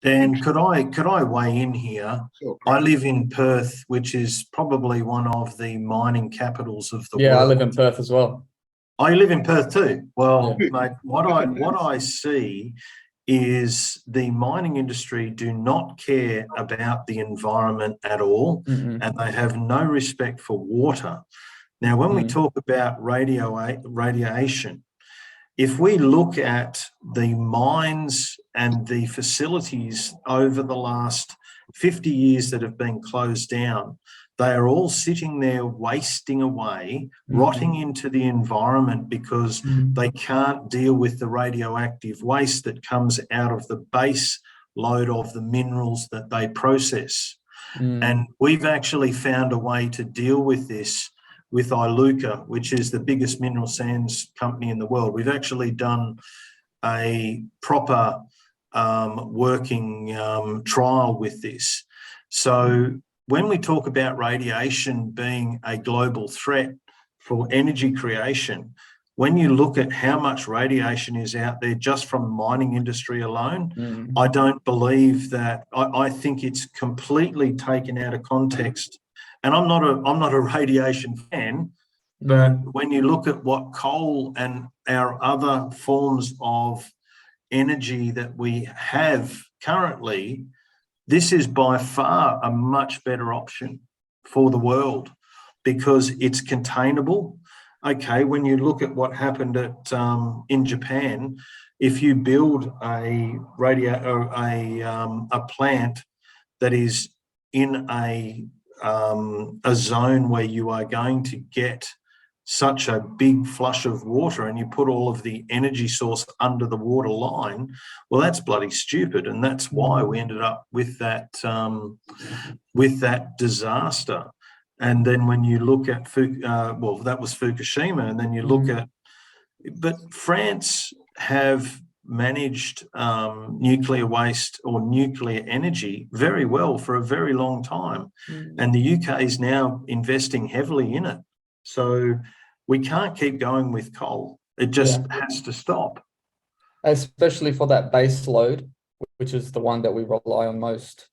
Dan, could I weigh in here? Sure. I live in Perth, which is probably one of the mining capitals of the Yeah, I world. live in Perth as well. Oh, you live in Perth too? Well, Yeah. mate, what I see is the mining industry do not care about the environment at all, Mm-mm. and they have no respect for water. Now, when we talk about radiation, if we look at the mines and the facilities over the last 50 years that have been closed down, they are all sitting there wasting away, rotting into the environment because they can't deal with the radioactive waste that comes out of the base load of the minerals that they process. And we've actually found a way to deal with this with Iluka, which is the biggest mineral sands company in the world. We've actually done a proper working trial with this. So when we talk about radiation being a global threat for energy creation, when you look at how much radiation is out there just from the mining industry alone, I don't believe that. I think it's completely taken out of context. And I'm not a radiation fan, but when you look at what coal and our other forms of energy that we have currently, this is by far a much better option for the world because it's containable. Okay, when you look at what happened at in Japan, if you build a plant that is in a zone where you are going to get such a big flush of water and you put all of the energy source under the water line, well, that's bloody stupid. And that's why we ended up with that disaster. And then when you look at, well, that was Fukushima, and then you look at, but France have managed nuclear waste or nuclear energy very well for a very long time. And the UK is now investing heavily in it. So we can't keep going with coal. It just has to stop. Especially for that base load, which is the one that we rely on most.